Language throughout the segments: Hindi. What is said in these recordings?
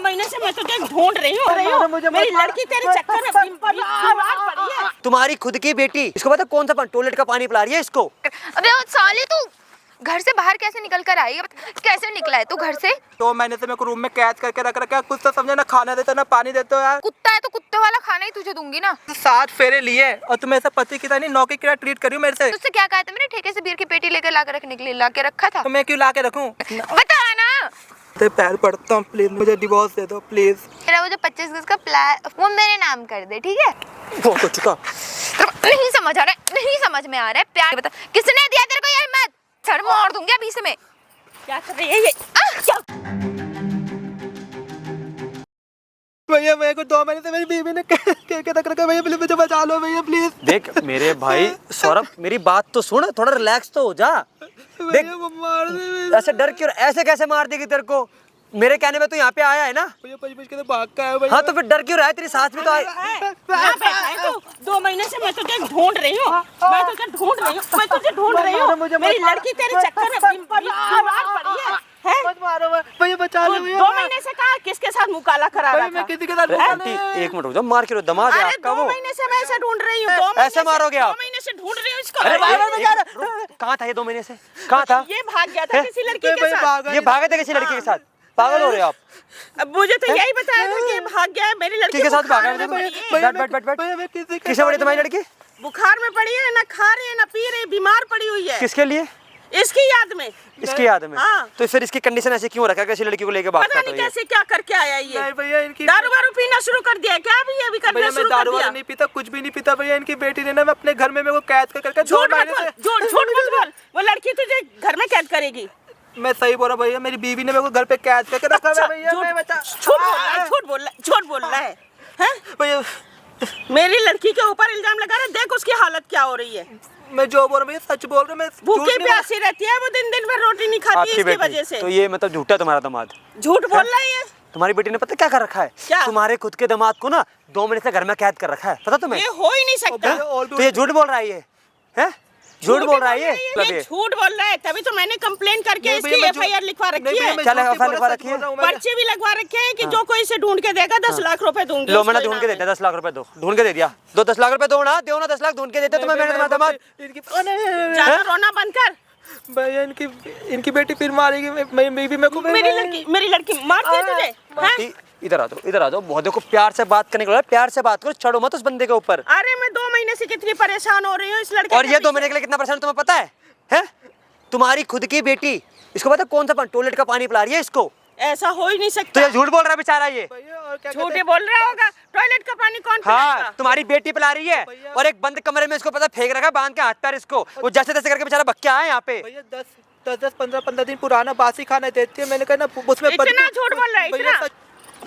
महीने से मैं तुझे ढूंढ रही हूँ। मेरी लड़की तेरे चक्कर में बीमार पड़ी है। तुम्हारी खुद की बेटी, इसको पता कौन सा टॉयलेट का पानी पिला रही है इसको। अबे साले तू घर से बाहर कैसे निकल कर आई है? कैसे निकला है तू घर से? 2 महीने से मेरे को रूम में कैद करके रख रखा है। कुछ तो समझे, ना खाना देते हो ना पानी देते हो यार। कुत्ता है तो कुत्ते वाला खाना ही तुझे दूंगी ना। 7 फेरे लिए और तुम ऐसा पति की तरह नहीं, नौकरी की तरह ट्रीट करी हो मेरे से। तुझसे क्या कहा था मैंने? ठेके से बीयर की पेटी लेकर ला के रखा था। तो मैं क्यों ला के रखूं? बता ना। तेरे पैर पड़ता हूँ, प्लीज मुझे डिवोर्स दे दो प्लीज। मेरा वो जो 25 गज का फ्लैट वो मेरे नाम कर दे, ठीक है? वो कुछ का नहीं समझ आ रहा है, नहीं समझ में आ रहा है। प्यार बता, किसने दिया तेरे को ये हिम्मत? सर मार दूंगी अभी से मैं। क्या कर रही है ये? भैया मेरे को 2 महीने से मेरी बीवी ने कह रख रखा है। भैया प्लीज मुझे बचा लो भैया प्लीज। देख मेरे भाई सौरभ, मेरी बात तो सुन, थोड़ा रिलैक्स तो हो जा। देख वो मार दे। ऐसे डर क्यों, ऐसे कैसे मार देगी तेरे को? मेरे कहने में तो यहाँ पे आया है ना। भैया बच के तो भाग का है भैया। हाँ तो फिर डर क्यों रहा है? तेरी सास भी तो आई। यहाँ बैठा है तू। 2 महीने से मैं तुझे ढूंढ रही हूँ। मैं तुझे ढूंढ रही हूँ। मेरी लड़की तेरे चक्कर में बीमार पड़ी है। मत मारो भैया, बचा लो भैया। 2 महीने से कहा किसके साथ मुँह काला करा रहा था? मैं किसी के साथ आंटी एक मिनट रुक जाओ, मार के रो, दमाद है अरे आपका 2 वो। महीने से मैं इसे ढूंढ रही हूँ। ऐसे मारोगे आप? 2 महीने से ढूंढ रही हूँ इसको। कहाँ था ये 2 महीने से? कहाँ था? ये भाग गया था किसी लड़की के साथ। ये भागे थे किसी लड़की के साथ? पागल हो रहे हो आप? अब मुझे तो यही बताया था कि ये भाग गया है। मेरी लड़की के साथ भागा है? बैठ। किसे बड़ी तुम्हारी लड़की? बुखार में पड़ी है, ना खा रही है ना पी रही है, बीमार पड़ी हुई है। किसके लिए? इसकी याद में। इसकी याद में? हाँ। तो फिर इसकी कंडीशन ऐसे क्यों रखा? किसी लड़की को लेके भागता पता तो नहीं ये? कैसे क्या करके आया ये। नहीं भैया इनकी दारू वारू पीना शुरू कर दिया क्या? अभी अभी करना भैया मैं शुरू कर दारू दिया। वारू नहीं पीता, कुछ भी नहीं पीता भैया। इनकी बेटी ने ना मैं अपने घर में मेरे को कैद कर झूठ मत बोल, झूठ मत बोल। वो लड़की तुझे घर में कैद करेगी। मैं सही बोल रहा भैया, मेरी बीवी ने मेरे को घर पे कैद करके रखा है भैया। मैं बता झूठ बोल रहा है हैं? भैया मेरी लड़की के ऊपर इल्जाम लगा रहा है। देख उसकी हालत क्या हो रही है। मैं जो बोल रहा हूँ भैया सच बोल रहा हूँ। मैं भूखी प्यासी रहती है वो, दिन भर रोटी नहीं खाती आपकी इसकी बेटी? वजह से। तो ये मतलब झूठा तुम्हारा दामाद? झूठ बोल रहा है ये। तुम्हारी बेटी ने पता क्या कर रखा है? क्या? तुम्हारे खुद के दामाद को ना 2 महीने से घर में कैद कर रखा है, पता तुम्हें? ये हो ही नहीं सकता। तो ये झूठ बोल रहा है ये, हैं? झूठ बोल रहा है ये? ये झूठ बोल रहा है, तभी तो मैंने कंप्लेन करके इसकी FIR लिखवा रखी है। क्या FIR लिखवा रखी है? पर्चे भी लगवा रखे हैं कि जो कोई इसे ढूंढ के देगा 10 लाख रुपए दूंगी। लो मैंने ढूंढ के दे दिया 10 लाख रुपए। दो ढूंढ के दे दिया, दो 10 लाख रुपए दो ना, 10 लाख ढूंढ के देते तुम्हें। मैंने तुम्हारा दामाद ज्यादा रोना बंद कर। भैया इनकी बेटी फिर मारेगी मेरे को। मेरी लड़की मारती है तुझे? हैं? इधर आ जाओ। बहुत देखो, प्यार से बात करने के लिए, प्यार से बात करो, चढ़ो मत उस बंदे के ऊपर। अरे मैं 2 महीने से कितनी परेशान हो रही हूँ इस लड़के और ये 2 महीने के लिए कितना परेशान तुम्हें पता है? हैं? तुम्हारी खुद की बेटी, इसको पता कौन सा टॉयलेट का पानी पिला रही है इसको? ऐसा हो ही नहीं तो सकता। ये झूठ बोल रहा है बेचारा ये। झूठ ही बोल रहा होगा। टॉयलेट का पानी कौन पिलाएगा? हाँ, तुम्हारी बेटी पिला रही है और एक बंद कमरे में इसको पता फेंक रखा, बांध के हाथ पैर इसको। वो जैसे तैसे करके बेचारा बक के आया यहाँ पे। भैया 10 15 दिन पुराना बासी खाना देती है। मैंने कहा ना उसमें इतना झूठ बोल रहा है,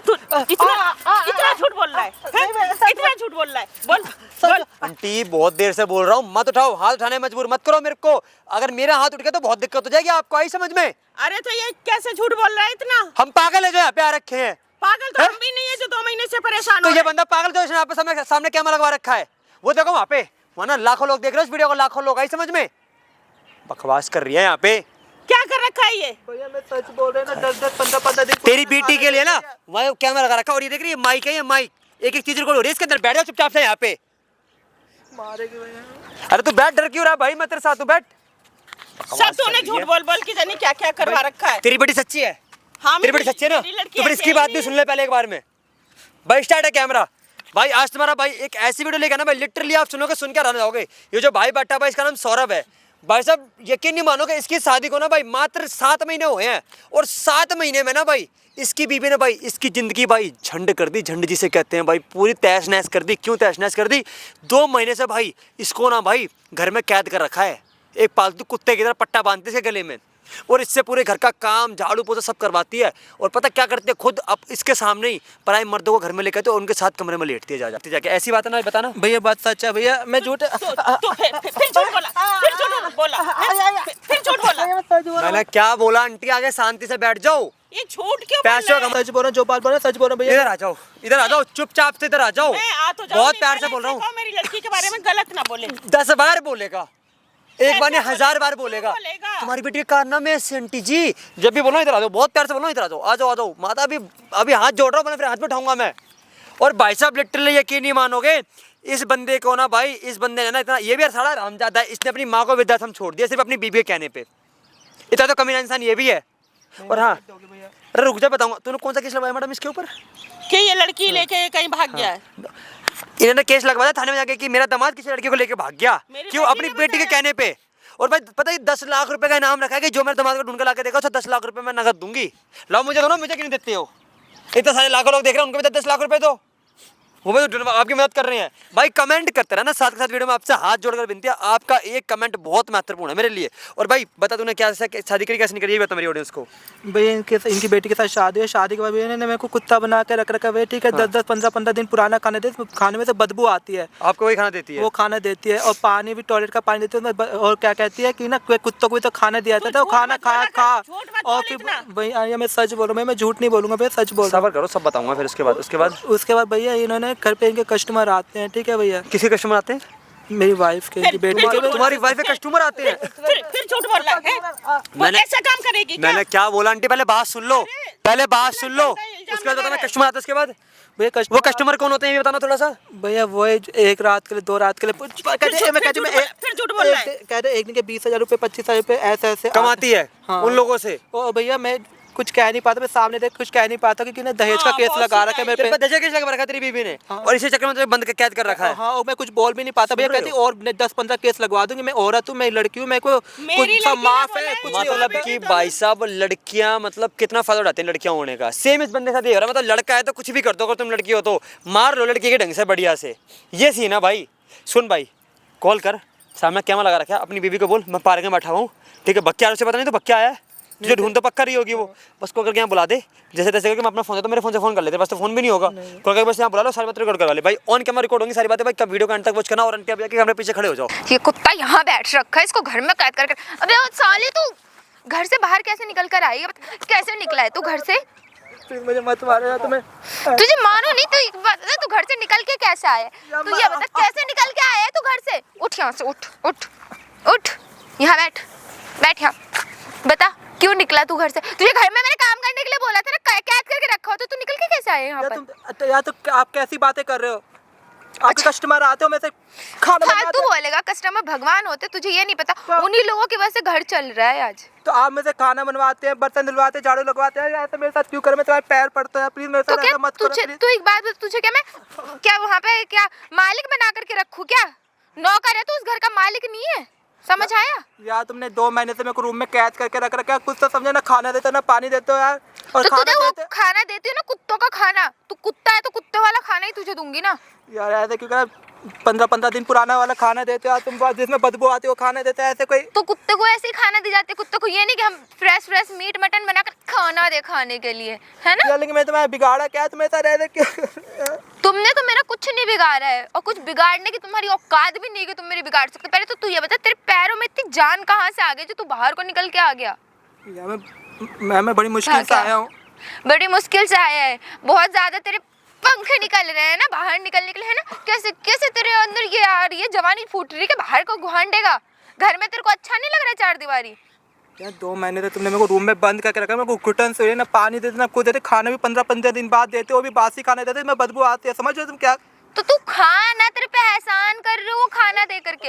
इतना झूठ बोल रहा है, इतना झूठ बोल रहा है। बोल। आंटी बहुत देर से बोल रहा हूँ, मत उठाओ, हाथ उठाने में मजबूर मत करो मेरे को। अगर मेरा हाथ उठ गया तो बहुत दिक्कत हो जाएगी आपको, आई समझ में? अरे तो ये कैसे झूठ बोल रहा है इतना? हम पागल है जो यहाँ पे आ रखे हैं? पागल तो हम भी नहीं है जो 2 महीने से परेशान तो हो ये रहे हैं। बंदा पागल जो इसने यहाँ पे सामने कैमरा लगवा रखा है, वो देखो वहाँ पे, वरना लाखों लोग देख रहे हैं इस वीडियो को, लाखों लोग, आई समझ में? बकवास कर रही है यहाँ पे। क्या कर रखा है ये? भैया मैं सच बोल रहा हूँ ना। 10 15 दिन तेरी बेटी के लिए ना वहाँ कैमरा लगा रखा, और ये देख रही है माइक है, ये माइक एक चीज रिकॉर्ड हो रही है इसके अंदर। बैठ जाओ चुपचाप से यहाँ पे। मारेगी भैया। अरे तू बैठ, डर क्यों रहा भाई? मैं तेरे साथ हूँ, बैठ। सब तूने झूठ बोल के जाने क्या क्या करवा रखा है। तेरी बेटी सच्ची है? हाँ, तेरी बेटी सच्ची है ना? तो फिर इसकी बात भी सुन ले पहले एक बार में। भाई स्टार्ट है कैमरा। भाई आज तुम्हारा भाई एक ऐसी वीडियो लेकर ना भाई, लिटरली आप सुनोगे, सुन के रहना जाओगे। ये जो भाई बैठा भाई, इसका नाम सौरभ है। भाई साहब यकीन नहीं मानोगे, इसकी शादी को ना भाई मात्र 7 महीने हुए हैं, और 7 महीने में ना भाई इसकी बीवी ने भाई इसकी जिंदगी भाई झंड कर दी। झंड जिसे कहते हैं भाई, पूरी तहस नहस कर दी। क्यों तहस नहस कर दी? 2 महीने से भाई इसको ना भाई घर में कैद कर रखा है, एक पालतू कुत्ते की तरह पट्टा बांधते इसके गले में, और इससे पूरे घर का काम झाड़ू पोछा सब करवाती है। और पता क्या करती है, खुद अब इसके सामने ही पराई मर्दों को घर में लेकर तो उनके साथ कमरे में लेटती है जाती जाके। ऐसी बात है ना, बताना भैया बात सच है भैया। मैं झूठ फिर झूठ बोला। मैंने क्या बोला? आंटी आगे शांति से बैठ जाओ। ये झूठ क्यों पैसों का सच बोल रहा हूँ, जो बात बोल रहा हूँ सच बोल रहा हूँ भैया। इधर आ जाओ, चुपचाप से इधर आ जाओ। मैं आ तो जाऊं, बहुत नहीं प्यार से पहले बोल रहा हूँ। मेरी लड़की के बारे में गलत ना बोले। 10 बार बोलेगा। एक बार नहीं 1000 बार बोलेगा। तुम्हारी बेटी का कारनामे है आंटी जी। जब भी बोलो इधर आ जाओ, बहुत प्यार से बोलो इधर आ जाओ, आ जाओ आ जाओ। माता अभी हाथ जोड़ रहा हूँ, मैंने फिर हाथ में उठाऊंगा मैं। और भाई साहब लिटरली यकीन नहीं मानोगे, इस बंदे को ना भाई, इस बंदे ने ना इतना, ये भी साला हरामजादा है, इसने अपनी माँ को वृद्धाश्रम छोड़ दिया सिर्फ अपनी बीबी के कहने पे। इतना तो कमीना इंसान ये भी है। और हाँ, अरे रुक जा बताऊंगा, तूने कौन सा केस लगवाया मैडम इसके ऊपर? कि ये लड़की लेके कहीं भाग गया है। इन्होंने केस लगवाया थाने में जाके कि मेरा दामाद किसी लड़की को लेके भाग गया, क्यों? अपनी बेटी के कहने पे। और भाई पता है 10 लाख रुपए का इनाम रखा है कि जो मेरे दामाद को ढूंढ के लाके देगा उसे 10 लाख रुपए मैं नगद दूंगी। लाओ मुझे दो ना, मुझे क्यों नहीं देते हो? इतने सारे लाखों लोग देख रहे हैं, उनको भी 10 लाख रुपए दो, वो भी आपकी मदद कर रहे हैं। भाई कमेंट करते रहना साथ के साथ। वीडियो में आपसे हाथ जोड़कर विनती है, आपका एक कमेंट बहुत महत्वपूर्ण है मेरे लिए। और भाई बता, तूने क्या शादी करी कैसे नहीं करी, ये बता मेरी ऑडियंस को। भैया इनकी बेटी के साथ शादी है। शादी के बाद भैया ने मेरे को कुत्ता बना के रख रखा है, ठीक है। 10-10 15-15 दिन पुराना खाना देते, खाने में से बदबू आती है। आपको वही खाना देती है? वो खाना देती है, और पानी भी टॉयलेट का पानी देती है। और क्या कहती है कि ना कुत्तों को भी तो खाना दिया जाता है, वो खाना खा। और फिर भैया मैं सच बोल रहा हूँ, मैं झूठ नहीं बोलूँगा भैया, सच बोल रहा हूँ। सबर करो, सब बताऊंगा फिर। उसके बाद भैया इन्होंने घर पे इनके कस्टमर आते हैं, ठीक है भैया। किसी कस्टमर आते हैं? मेरी वाइफ के, इनकी बेटी के। तुम्हारी वाइफ के कस्टमर आते हैं? फिर झूठ बोल रहा है। मैंने ऐसा काम करेगी क्या? मैंने क्या बोला आंटी? पहले बात सुन लो, उसके बाद बताना कस्टमर आता है। उसके बाद भैया वो कस्टमर कौन होते हैं ये बताना थोड़ा सा। भैया वो 1 रात के लिए 2 रात के लिए फिर झूठ बोल रहा है। कहते एक दिन के 20,000 रुपए 25,000 रुपए ऐसे कमाती है उन लोगों से। और भैया मैं कुछ कह नहीं पाता, मैं सामने देख कुछ कह नहीं पाता क्योंकि ना दहेज का केस लगा रखा है मेरे पे। दहेज का केस लगा रखा है तेरी बीबी ने, और इसी चक्कर में तुझे बंद कैद कर रखा है। हाँ, और मैं कुछ बोल भी नहीं पाता भैया। कहती और 10-15 केस लगवा दूंगी, मैं औरत हूँ, मैं लड़की हूँ, मेरे को कुछ माफ है कुछ नहीं। मतलब कि भाई साहब लड़कियां मतलब कितना फायदा उठाती हैं लड़कियां होने का। सेम इस बंदे के साथ ये हो रहा है। मतलब लड़का है तो कुछ भी कर दो, अगर तुम लड़की हो तो मार लो लड़की के ढंग से बढ़िया से। ये सीन है भाई। सुन भाई, कॉल कर, सामने कैमरा लगा रखा है, अपनी बीवी को बोल मैं पार्क में बैठा हूँ, ठीक है। बक्या उसे पता नहीं तो बक्या आया है, तुझे ढूंढ तो पक्का रही होगी वो। बस को करके यहाँ बुला दे, जैसे तैसे करके मैं अपना फोन है तो मेरे फोन से फोन कर लेते, बस तो फोन भी नहीं होगा। कॉल करके बस यहाँ बुला लो, सारी बातें रिकॉर्ड करवा ले भाई। ऑन कैमरा रिकॉर्ड होंगी सारी बातें भाई। कब वीडियो का अंत तक वॉच करना, और आंटी आप जाके कैमरे पीछे खड़े हो जाओ। ये कुत्ता यहाँ बैठ रखा है, इसको घर में कैद करके। अबे साले तू घर से बाहर कैसे निकल कर आई है? कैसे निकला है तू घर से? मुझे मत मारो तुम्हें। तुझे मानो नहीं तो एक बात बता, तू घर से निकल के कैसे आया? तू ये बता कैसे निकल के आया है तू घर से? उठ यहाँ से, उठ उठ उठ, यहाँ बैठ यहाँ। बता क्यों निकला तू घर से? तुझे घर में मैंने काम करने के लिए बोला था ना, कैद करके रखा हो, तो तू निकल के कैसे आया यहाँ पर? या तो आप कैसी बातें कर रहे हो? आपके कस्टमर आते हो, मैं से खाना हाँ, तू बोलेगा कस्टमर भगवान होते, तुझे ये नहीं पता उन्हीं लोगों की वजह से घर चल रहा है आज। तो आप में से खाना बनवाते हैं, बर्तन धुलवाते हैं, झाड़ू लगवाते हैं, ऐसा मेरे साथ क्यों कर? मैं तुम्हारे पैर पड़ता है, प्लीज मेरे साथ ऐसा मत करो। तू एक बात बता, तुझे क्या मैं क्या वहाँ पे क्या मालिक बना करके रखूँ क्या? नौकर है तू, उस घर का मालिक नहीं है, समझ आया? यार तुमने 2 महीने से मेरे को रूम में कैद करके रख रखा है, कुछ तो समझे ना। खाना देते हो ना पानी देते हो यार। और तो तुझे वो खाना देती हो ना कुत्तों का खाना, तू कुत्ता है तो कुत्ते वाला खाना ही तुझे दूंगी ना यार। ऐसे क्यों कर? 15-15 दिन पुराना वाला खाना देते हो तुम, जिसमें बदबू आती है वो खाना देते हैं ऐसे कोई? तो कुत्ते को ऐसे ही खाना दी जाती है। कुत्ते को ये नहीं कि हम फ्रेश मीट मटन बनाकर खाना दे खाने के लिए, है ना? यार लेकिन मैं तुम्हें बिगाड़ा क्या? तुम्हें ऐसा रह क्यों? तुमने तो मेरा कुछ नहीं बिगाड़ा है, और कुछ बिगाड़ने की तुम्हारी औकात भी नहीं कि तुम मेरी बिगाड़ सकते। पहले तो तू ये बता, तेरे पैरों में इतनी जान कहाँ से आ गई जो तू बाहर को निकल के आ गया? यार मैं बड़ी मुश्किल से आया हूँ। बड़ी मुश्किल से आया है, बहुत ज्यादा तेरे पंख निकल रहे हैं ना बाहर निकलने के लिए, है ना? कैसे कैसे तेरे अंदर ये आ रही है, जवानी फूट रही है कि बाहर को घुमांडेगा? घर में तेरे को अच्छा नहीं लग रहा 4 दीवारी? यार 2 महीने से तुमने मेरे को रूम में बंद करके रखा है, मेरे को घुटन से ना पानी देते ना कुछ देते, खाना भी 15-15 दिन बाद देते हो, वो भी बासी खाना देते, मैं बदबू आती है, समझ रहे हो तुम क्या? तो तू खाना, तेरे पे एहसान कर रहे हो खाना दे करके।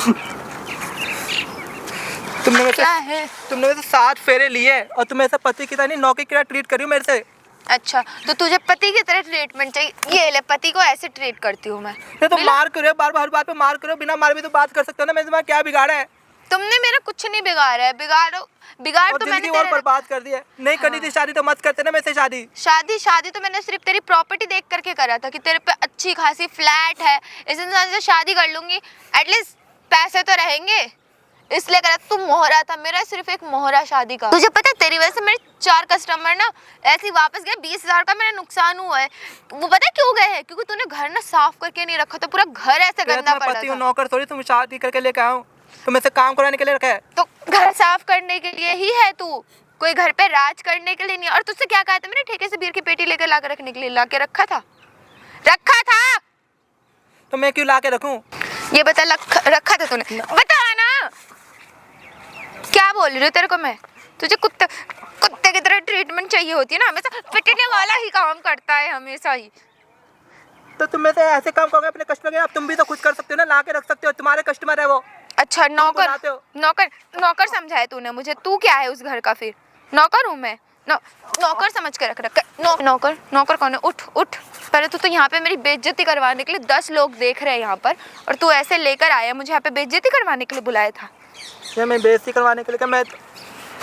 तुमने मेरे से 7 फेरे लिए और तुम ऐसा पति की तरह नहीं नौकरी की तरह ट्रीट कर रही हो मेरे से। अच्छा, तो तुझे पति की तरह ट्रीटमेंट चाहिए? ये ले, पति को ऐसे ट्रीट करती हूँ मैं। ये तो मार करो, बार-बार हर बात पे मार करो, बिना मार भी तो बात कर सकते हो ना। मैंने तुम्हारा क्या बिगाड़ा है? तुमने मेरा कुछ नहीं बिगाड़ा है। बिगाड़ तो मैंने और बर्बाद कर दिया। नहीं करनी थी शादी तो मत करते ना मेरे से शादी तो मैंने सिर्फ तेरी प्रॉपर्टी देख करके करा था कि तेरे पे अच्छी खासी फ्लैट है, इस इंसान से शादी कर लूंगी, एटलीस्ट पैसे तो रहेंगे, इसलिए करा। तू मोहरा था मेरा, सिर्फ एक मोहरा शादी का। तुझे पता है तेरी वजह से मेरे 4 कस्टमर ना ऐसे ही वापस गए। 20,000 का मेरा नुकसान हुआ है। वो पता है क्यों गए हैं? क्योंकि तूने घर ना साफ करके नहीं रखा था, पूरा घर ऐसे गंदा पड़ा था। नौकर थोड़ी तुम शादी करके लेके आऊं, तुम ऐसे काम कराने के लिए रखा है। तो घर साफ करने के लिए ही है तू, कोई घर पे राज करने के लिए नहीं। और तुझसे क्या कहा था मैंने? ठेके से बीयर की पेटी लेकर ला के रखने के लिए ला के रखा था। तो मैं क्यों ला के रखूं? ये बता, रखा था तूने? बता ना। क्या बोल रही हूँ तेरे को मैं? तुझे कुत्ते कुत्ते की तरह ट्रीटमेंट चाहिए होती है ना, हमेशा पिटने वाला ही काम करता है हमेशा ही। तो तुम में से ऐसे काम करोगे अपने कस्टमर के, अब तुम भी तो खुद कर सकते हो ना, ला के रख सकते हो, तुम्हारे कस्टमर है वो। अच्छा नौकर बनाते हो। नौकर नौकर समझा है तूने मुझे? तू क्या है उस घर का फिर? नौकर हूँ मैं? नौकर समझ के रख रखा है। नौकर नौकर कौन है? उठ उठ, पहले तो यहाँ पे मेरी बेइज्जती करवाने के लिए 10 लोग देख रहे हैं यहाँ पर, और तू ऐसे लेकर आया मुझे यहाँ पे बेइज्जती करवाने के लिए बुलाया था? ये मैं बेइज्जती करवाने के लिए क्या? मैं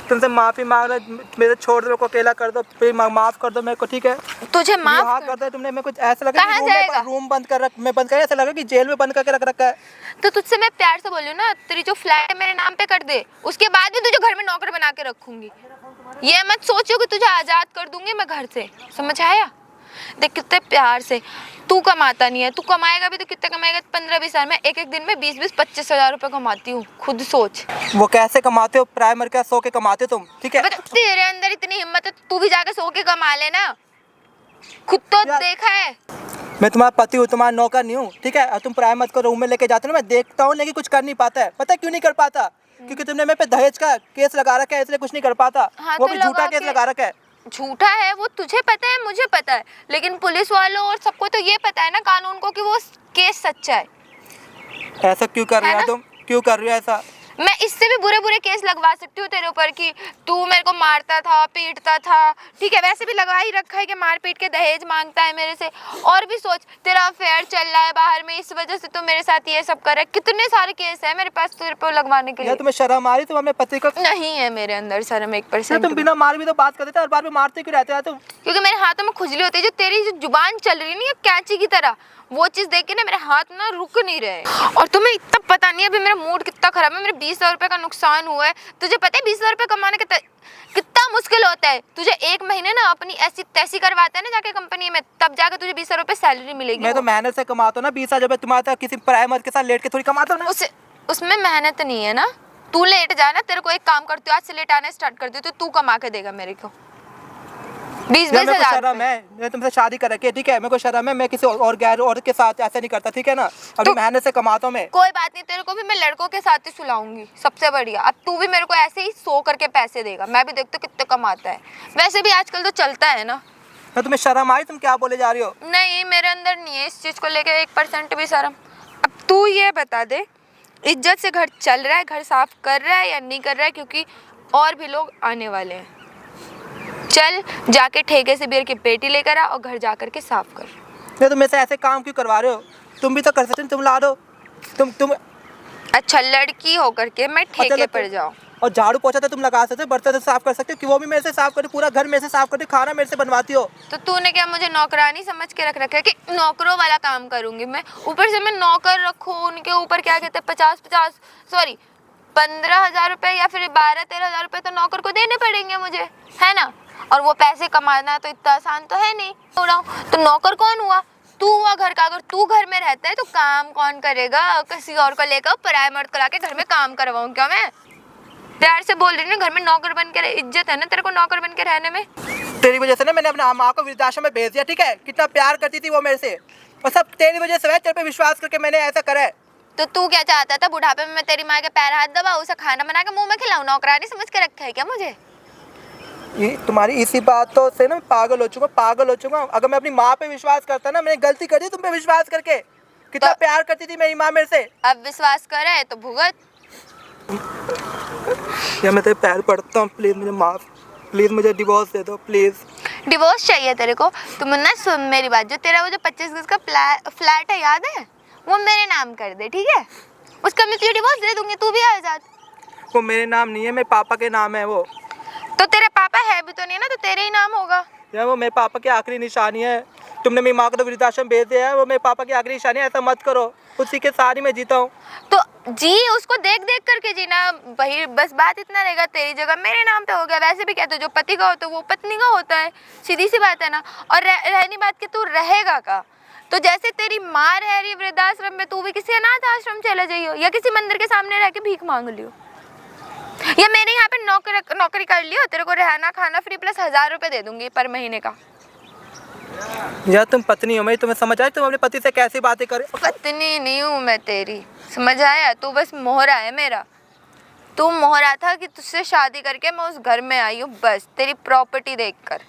तुमसे माफी मांग रहा, मेरे छोड़ दो, मेरे को अकेला कर दो, फिर माफ कर दो मेरे को, ठीक है? तुझे माफ हाँ कर दो तुमने। मेरे कुछ ऐसा लगा कहाँ कि जाएगा? रूम बंद कर रख, मैं बंद कर, ऐसा लगा कि जेल में बंद करके रख रखा है। तो तुझसे मैं प्यार से बोल रही हूँ ना, तेरी जो फ्लैट है मेरे नाम पे कर दे, उसके बाद भी तुझे घर में नौकर बना के रखूंगी। ये मत सोचो कि तुझे आजाद कर दूंगी मैं घर से, समझ आया? देख कितने प्यार से, तू कमाता नहीं है, तू कमाएगा भी तो कितने कमाएगा? 15-20 हज़ार। मैं एक दिन में 20-25 हज़ार रुपए कमाती हूँ, खुद सोच। वो कैसे कमाते हो? प्राइमर क्या 100 के कमाते हो तुम, ठीक है? तेरे अंदर इतनी हिम्मत है, तू भी जाके 100 के कमा लेना, खुद तो देखा है। मैं तुम्हारा पति हूँ, तुम्हारा नौकर नहीं हूँ, ठीक है? और तुम प्राइमर को रूम में लेके जाते हो ना, मैं देखता हूँ, लेकिन कुछ कर नहीं पाता है। पता है क्यों नहीं कर पाता? क्योंकि तुमने मेरे पे दहेज का केस लगा रखा है, इसलिए कुछ नहीं कर पाता। हाँ, वो तो भी झूठा केस लगा रखा है। झूठा है वो, तुझे पता है, मुझे पता है, लेकिन पुलिस वालों और सबको तो ये पता है ना, कानून को, कि वो केस सच्चा है। ऐसा क्यों कर रही हो तुम? क्यों कर रही हो ऐसा? मैं इससे भी बुरे बुरे केस लगवा सकती हूँ तेरे ऊपर कि तू मेरे को मारता था, पीटता था, ठीक है? वैसे भी लगवा ही रखा है कि मार पीट के दहेज मांगता है मेरे से। और भी सोच, तेरा अफेयर चल रहा है बाहर में, इस वजह से तू मेरे साथ ये सब कर रहा है। कितने सारे केस है मेरे पास तेरे पे लगवाने के लिए। तुम्हें शर्म आ रही? तुम अपने पति को? नहीं है मेरे अंदर शर्म 1%। तुम बिना मार भी तो बात करते थे, और बार बार मारते क्यों रहते हो तुम? क्योंकि मेरे हाथों में खुजली होती है। जो तेरी जो जुबान चल रही है ना कैंची की तरह, वो चीज देख के ना मेरे हाथ ना रुक नहीं रहे। और तुम्हें इतना पता नहीं है अभी मेरा मूड कितना खराब है, मेरे 20,000 रुपए का नुकसान हुआ है। तुझे पता है 20,000 रुपए कमाने का कितना मुश्किल होता है? तुझे 1 महीने ना अपनी ऐसी तैसी करवाता है ना जाके कंपनी में, तब जाके तुझे 20,000 रुपए सैलरी मिलेगी। मैं तो मेहनत से कमाता हूँ ना 20,000 रुपए, तुम्हारा किसी प्राइमर के साथ लेट के थोड़ी कमाता हूँ ना। उसमें मेहनत नहीं है ना। तू लेट जाना, तेरे को एक काम करती हूँ, आज से लेट आना स्टार्ट कर दे तो तू कमा के देगा मेरे को 20-20 हज़ार। शर्म है? मैं तुमसे शादी कर रखी है, ठीक है? मेरे को शर्म है, मैं किसी और गैर औरत के साथ ऐसा नहीं करता, ठीक है ना? अभी मेहनत से कमाता हूँ मैं। कोई बात नहीं, तेरे को भी मैं लड़कों के साथ ही सुलाऊंगी, सबसे बढ़िया। अब तू भी मेरे को ऐसे ही सो करके पैसे देगा, मैं भी देखती हूँ कितने कमाता है। वैसे भी आजकल तो चलता है ना। मैं तुम्हें शर्म आई? तुम क्या बोले जा रही हो? नहीं, मेरे अंदर नहीं है इस चीज को लेके 1% भी शर्म। अब तू ये बता दे, इज्जत से घर चल रहा है, घर साफ कर रहा है या नहीं कर रहा है? क्योंकि और भी लोग आने वाले हैं। चल जाके ठेके से बियर की पेटी लेकर आ और घर जाकर के साफ कर। नहीं, तुम ऐसे ऐसे काम क्यों करवा रहे हो? तुम भी तो कर सकते हो, तुम ला दो। तुम अच्छा, लड़की होकर के मैं ठेके पर जाऊँ? और झाड़ू पोछा तो तुम लगा सकते हो, बर्तन तो साफ कर सकते हो, कि वो भी मेरे से साफ करती, पूरा घर मेरे से साफ करती, खाना मेरे से बनवाती हो। तो तूने क्या मुझे नौकरानी समझ के रख रखा है कि नौकरों वाला काम करूंगी मैं? ऊपर से मैं नौकर रखूं, उनके ऊपर क्या कहते हैं 15,000 रुपए या फिर 12-13 हज़ार रुपए तो नौकर को देने पड़ेंगे मुझे, है ना? और वो पैसे कमाना तो इतना आसान तो है नहीं। तो नौकर कौन हुआ? तू हुआ घर का। अगर तू घर में रहता है तो काम कौन करेगा? किसी और को लेकर पराया मर्द को लाके घर में काम करवाऊं क्या मैं? प्यार से बोल रही हूँ, घर में नौकर बन के इज्जत है ना तेरे को नौकर बन के रहने में। तेरी वजह से ना मैंने अपने माँ को वृद्धाश्रम में भेज दिया, ठीक है? कितना प्यार करती थी वो मेरे से, और सब तेरी वजह से। तेरे पे विश्वास करके मैंने ऐसा करा है। तो तू क्या चाहता था? बुढ़ापे में मैं तेरी माँ के पैर हाथ दबाऊं, उसे खाना बना के मुंह में खिलाऊं? नौकरानी समझ के रखा है क्या मुझे? ये तुम्हारी इसी बात तो से ना पागल हो चुका। अगर मैं अपनी माँ पे विश्वास करता ना, मैंने गलती कर दी तुम पे विश्वास करके। कितना प्यार करती थी मेरी माँ मेरे से। अब विश्वास करे तो भुगत। या मैं तेरे पैर पड़ता हूँ, प्लीज मुझे माफ, प्लीज मुझे डिवोर्स दे दो, प्लीज। डिवोर्स चाहिए तेरे को? तुम ना सुन मेरी बात, जो तेरा वो जो 25 गज का फ्लैट है, याद है? वो मेरे नाम कर दे, ठीक है? उसका मैं तुझे डिवोर्स दे दूंगी, तू भी आजाद। वो मेरे नाम नहीं है, मेरे पापा के नाम है वो। तो तेरे पापा है भी तो नहीं ना, तो तेरे ही नाम होगा। यार वो मेरे पापा की आखिरी निशानी है। तुमने मेरी माँ को तो वृद्धाश्रम भेज दिया है, वो मेरे पापा की आखिरी निशानी है। ऐसा मत करो, उसी के साथ ही मैं जीता हूँ। तो जी, उसको देख देख करके जीना भाई। बस बात इतना रहेगा, तेरी जगह मेरे नाम पे हो गया। वैसे भी कहते हो जो पति का होता है वो पत्नी का होता है, सीधी सी बात है ना। और रहनी बात कि तू रहेगा का, तो जैसे तेरी माँ रह रही वृद्धाश्रम में, तू भी किसी अनाथ आश्रम चले जाइयो, या किसी मंदिर के सामने रह के भीख मांग लियो, या मेरे यहाँ पे नौकरी कर लियो। तेरे को रहना खाना फ्री प्लस 1,000 रुपए दे दूंगी पर महीने का। यार तुम पत्नी हो मेरी, तुम्हें समझ आए तुम अपने पति से कैसी बातें करे? पत्नी नहीं हूँ मैं तेरी, समझ आया? तू बस मोहरा है मेरा। तू मोहरा था कि तुझसे शादी करके मैं उस घर में आई हूँ, बस तेरी प्रॉपर्टी देखकर,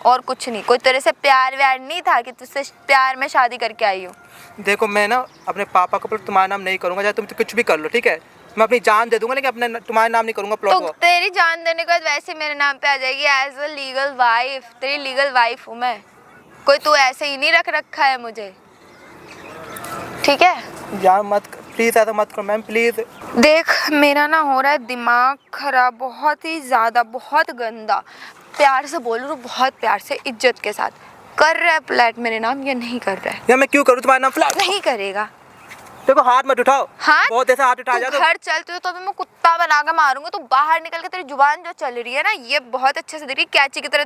और कुछ नहीं। कोई तेरे से प्यार व्यार नहीं था कि तुझसे प्यार में शादी करके आई हूँ। देखो मैं ना अपने पापा को तुम्हारा नाम नहीं करूँगा, चाहे तुम तो कुछ भी कर लो, ठीक है। मैं अपनी जान दे दूंगा, लेकिन अपने तुम्हारा नाम नहीं करूँगा प्लॉट तो को। तेरी जान देने के बाद वैसे मेरे नाम पे आ जाएगी एज अ लीगल वाइफ। तेरी लीगल वाइफ हूँ मैं, कोई तू ऐसे ही नहीं रख रखा है मुझे, ठीक है। यार मत प्लीज़, ऐसा मत करो मैम प्लीज़। देख मेरा ना हो रहा है दिमाग खराब, बहुत ही ज़्यादा, बहुत गंदा। प्यार से बोल रहा हूँ, बहुत प्यार से, इज्जत के साथ। कर रहा है फ्लैट मेरे नाम या नहीं कर रहा है? यार मैं क्यों करूँ तुम्हारा नाम फ्लैट? नहीं करेगा। देखो हाथ मत उठाओ, हाथ बहुत ऐसा हाथ उठा तू जाओ तो घर चलते हो तो अभी मैं कुत्ता बना के मारूंगा। तू बाहर निकल के, तेरी जुबान जो चल रही है ना, ये बहुत अच्छे से दिख रही है, कैची की तरह।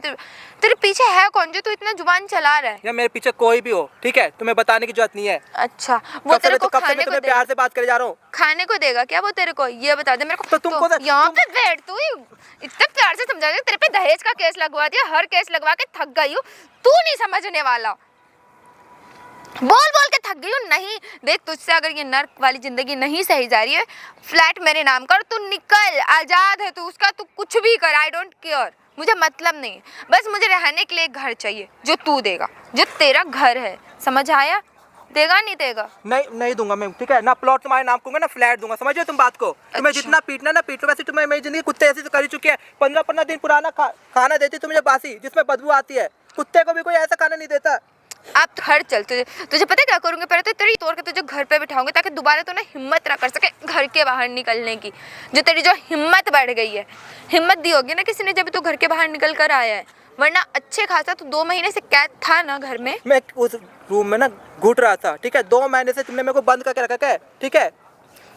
तेरे पीछे है कौन जो तू इतना जुबान चला रहा है? या मेरे पीछे कोई भी हो, ठीक है, तुम्हें बताने की जरूरत नहीं है। अच्छा, वो तेरे को कब से खाने मैं को तुम्हें देगा? प्यार से बात करे जा रहा हूँ। खाने को देगा क्या वो तेरे को? ये बता दे मेरे को। तो तुमको यहाँ पे बैठ, तू इतने प्यार से समझा, तेरे पे दहेज का केस लगवा दिया, हर केस लगवा के थक गई हूँ। तू नहीं समझने वाला, बोल बोल के थक गई हूँ। नहीं देख, तुझसे अगर ये नर्क वाली जिंदगी नहीं सही जा रही है, फ्लैट मेरे नाम कर, तू निकल, आजाद है तू उसका, तू कुछ भी कर, आई डोंट केयर, मुझे मतलब नहीं। बस मुझे रहने के लिए घर चाहिए जो तू देगा, जो तेरा घर है, समझ आया? देगा नहीं देगा? नहीं दूंगा मैं, ठीक है ना। प्लॉट तुम्हारे नाम करूंगा ना, फ्लैट दूंगा, समझ रहे तुम बात को। तुम्हें अच्छा। जितना पीटना ना पीटो, वैसे तुम्हें मेरी जिंदगी कुत्ते ऐसे तो कर ही चुकी है। 15-15 दिन पुराना खाना देती तुम मुझे बासी, जिसमें बदबू आती है। कुत्ते को भी कोई ऐसा खाना नहीं देता। आप घर चल, तुझे पता है क्या करूँगी? पहले तो तेरी तोड़ के तुझे घर पे बिठाऊंगी, ताकि दोबारा तो ना हिम्मत ना कर सके घर के बाहर निकलने की। जो तेरी जो हिम्मत बढ़ गई है, हिम्मत दी होगी ना किसी ने जब तू घर के बाहर निकल कर आया है, वरना अच्छे खासा तू 2 महीने से कैद था ना घर में। मैं उस रूम में ना घुट रहा था, ठीक है। 2 महीने से तुमने मेरे को बंद करके रखा है, ठीक है